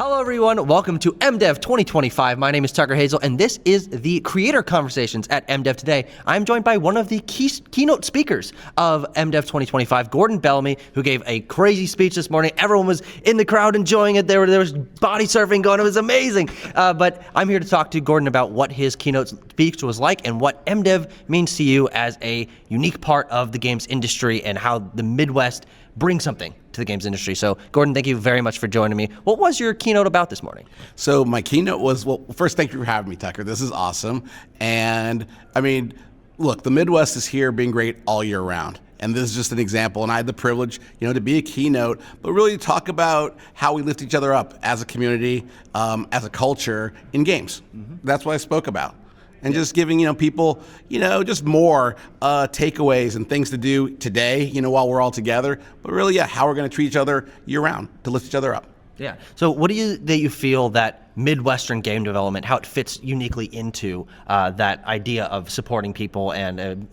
Hello everyone, welcome to MDEV 2025. My name is Tucker Hazel and this is the Creator Conversations at MDEV today. I'm joined by one of the keynote speakers of MDEV 2025, Gordon Bellamy, who gave a crazy speech this morning. Everyone was in the crowd enjoying it. There was body surfing going, it was amazing. But I'm here to talk to Gordon about what his keynote speech was like and what MDEV means to you as a unique part of the games industry and how the Midwest brings something to the games industry. So, Gordon, thank you very much for joining me. What was your keynote about this morning? So my keynote was, well, first, thank you for having me, Tucker. This is awesome. And I mean, look, the Midwest is here being great all year round. And this is just an example. And I had the privilege, to be a keynote, but really talk about how we lift each other up as a community, as a culture in games. Mm-hmm. That's what I spoke about. And just giving, people, just more takeaways and things to do today, while we're all together. But really, how we're going to treat each other year round to lift each other up. Yeah. So what do you feel that Midwestern game development, how it fits uniquely into that idea of supporting people and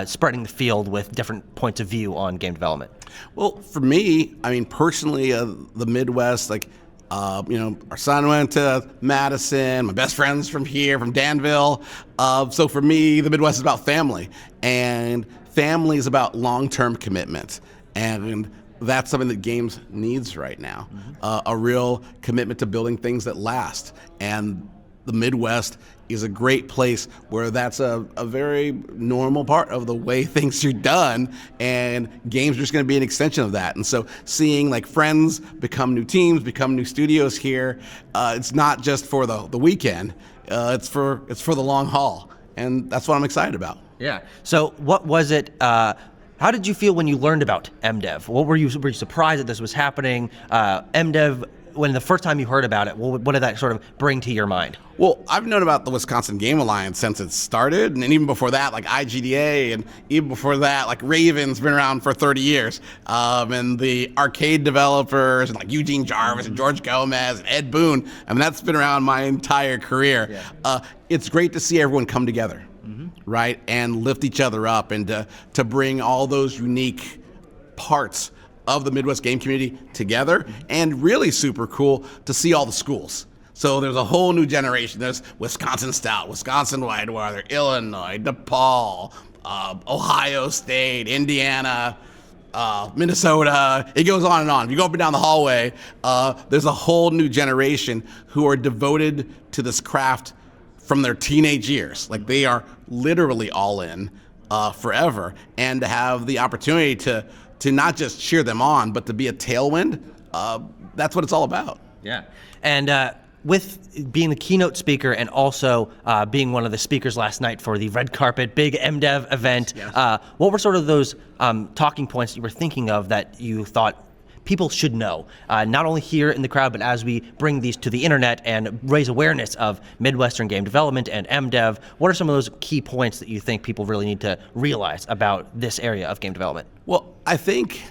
spreading the field with different points of view on game development? Well, for me, personally, the Midwest, our son went to Madison, my best friend's from here, from Danville. So for me, the Midwest is about family, and family is about long-term commitment. And that's something that games needs right now, a real commitment to building things that last. And the Midwest is a great place where that's a very normal part of the way things are done, and games are just going to be an extension of that. And so seeing friends become new teams, become new studios here, it's not just for the weekend, it's for the long haul, and that's what I'm excited about. Yeah. So what was it? How did you feel when you learned about MDEV? What were you surprised that this was happening? MDEV, when the first time you heard about it, what did that sort of bring to your mind? Well, I've known about the Wisconsin Game Alliance since it started, and even before that, IGDA, and even before that, Raven's been around for 30 years. And the arcade developers, and Eugene Jarvis, and George Gomez, and Ed Boon, that's been around my entire career. Yeah. It's great to see everyone come together, right, and lift each other up, and to bring all those unique parts of the Midwest game community together, and really super cool to see all the schools. So there's a whole new generation. There's Wisconsin Stout, Wisconsin Whitewater, Illinois, DePaul, Ohio State, Indiana, Minnesota. It goes on and on. If you go up and down the hallway, there's a whole new generation who are devoted to this craft from their teenage years. They are literally all in forever, and to have the opportunity to not just cheer them on, but to be a tailwind, that's what it's all about. Yeah. And with being the keynote speaker and also being one of the speakers last night for the red carpet, big MDEV event, yes. What were sort of those talking points you were thinking of that you thought people should know, not only here in the crowd, but as we bring these to the internet and raise awareness of Midwestern game development and MDEV? What are some of those key points that you think people really need to realize about this area of game development? Well, I think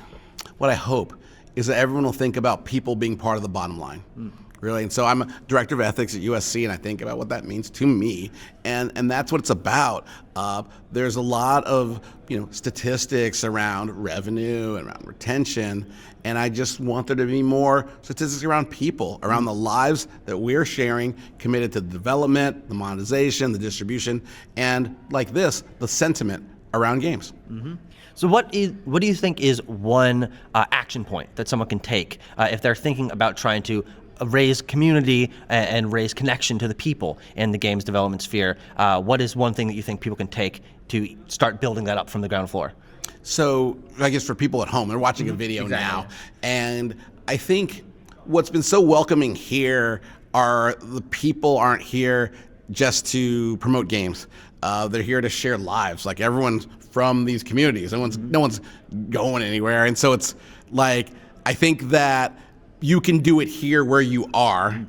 what I hope is that everyone will think about people being part of the bottom line. Really. And so I'm a director of ethics at USC, and I think about what that means to me, and that's what it's about. There's a lot of statistics around revenue and around retention, and I just want there to be more statistics around people, around the lives that we're sharing, committed to the development, the monetization, the distribution, and the sentiment around games. Mm-hmm. So what do you think is one action point that someone can take if they're thinking about trying to raise community and raise connection to the people in the games development sphere? What is one thing that you think people can take to start building that up from the ground floor? So I guess for people at home, they're watching a video now, and I think what's been so welcoming here are the people aren't here just to promote games. They're here to share lives. Everyone's from these communities. No one's going anywhere, and so it's I think that you can do it here where you are,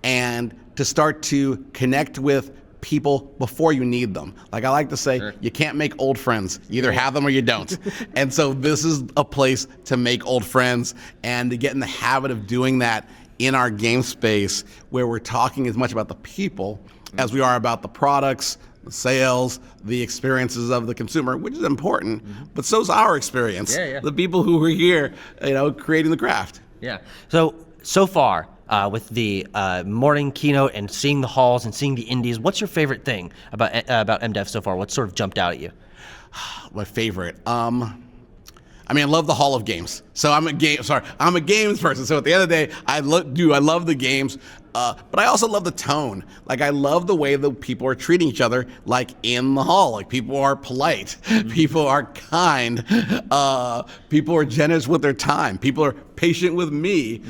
and to start to connect with people before you need them. I like to say, You can't make old friends. You either have them or you don't. And so this is a place to make old friends and to get in the habit of doing that in our game space, where we're talking as much about the people as we are about the products, the sales, the experiences of the consumer, which is important, but so's our experience. The people who are here, creating the craft. Yeah. So far, with the morning keynote and seeing the halls and seeing the indies. What's your favorite thing about MDEV so far? What sort of jumped out at you? My favorite. I mean, I love the Hall of Games. So I'm a games person. So at the end of the day, I love the games, but I also love the tone. Like, I love the way that people are treating each other, like in the hall. Like, people are polite, people are kind, people are generous with their time, people are patient with me.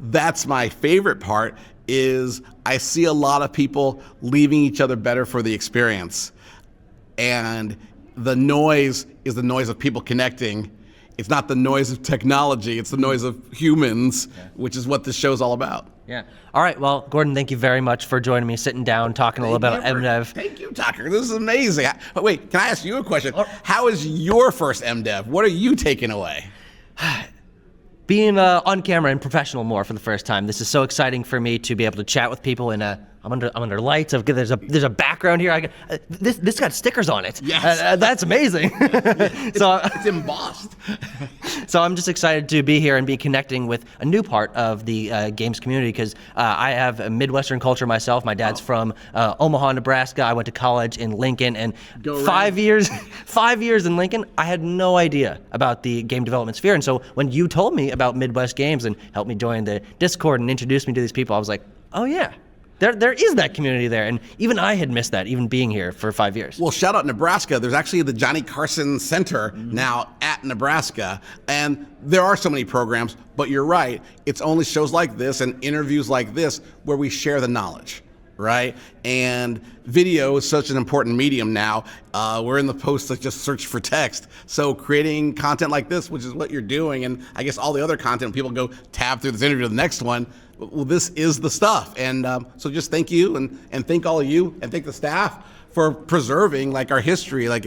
That's my favorite part. Is I see a lot of people leaving each other better for the experience, and the noise is the noise of people connecting. It's not the noise of technology, it's the noise of humans, which is what this show's all about. Yeah. All right. Well, Gordon, thank you very much for joining me, sitting down, talking a little bit about MDEV. Thank you, Tucker. This is amazing. But wait, can I ask you a question? How is your first MDEV? What are you taking away? Being on camera and professional more for the first time. This is so exciting for me to be able to chat with people in I'm under lights. There's a background here. This got stickers on it. Yes. That's amazing. It's embossed. So I'm just excited to be here and be connecting with a new part of the games community, because I have a Midwestern culture myself. My dad's from Omaha, Nebraska. I went to college in Lincoln, and 5 years in Lincoln, I had no idea about the game development sphere. And so when you told me about Midwest Games and helped me join the Discord and introduce me to these people, I was like, oh yeah. There is that community there, and even I had missed that, even being here for 5 years. Well, shout out Nebraska. There's actually the Johnny Carson Center now at Nebraska, and there are so many programs, but you're right. It's only shows like this and interviews like this where we share the knowledge, right? And video is such an important medium now. We're in the post of just search for text. So creating content like this, which is what you're doing, and I guess all the other content, people go tab through this interview to the next one. Well, this is the stuff. And so just thank you and thank all of you and thank the staff for preserving like our history. Like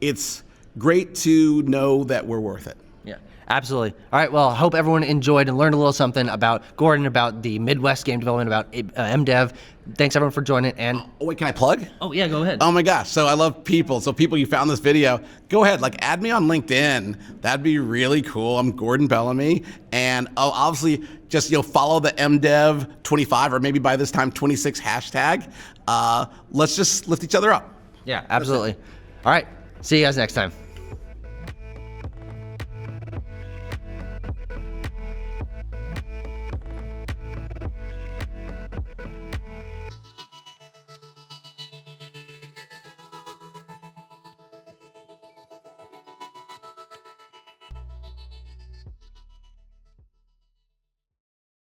it's great to know that we're worth it. Yeah, absolutely. All right, well, I hope everyone enjoyed and learned a little something about Gordon, about the Midwest game development, about MDEV. Thanks everyone for joining. And oh wait, can I plug? Oh yeah, go ahead. Oh my gosh, so I love people. So people, you found this video, go ahead, like add me on LinkedIn. That'd be really cool. I'm Gordon Bellamy, and obviously just follow the MDEV 25 or maybe by this time 26 hashtag. Let's just lift each other up. Yeah, absolutely. All right, see you guys next time.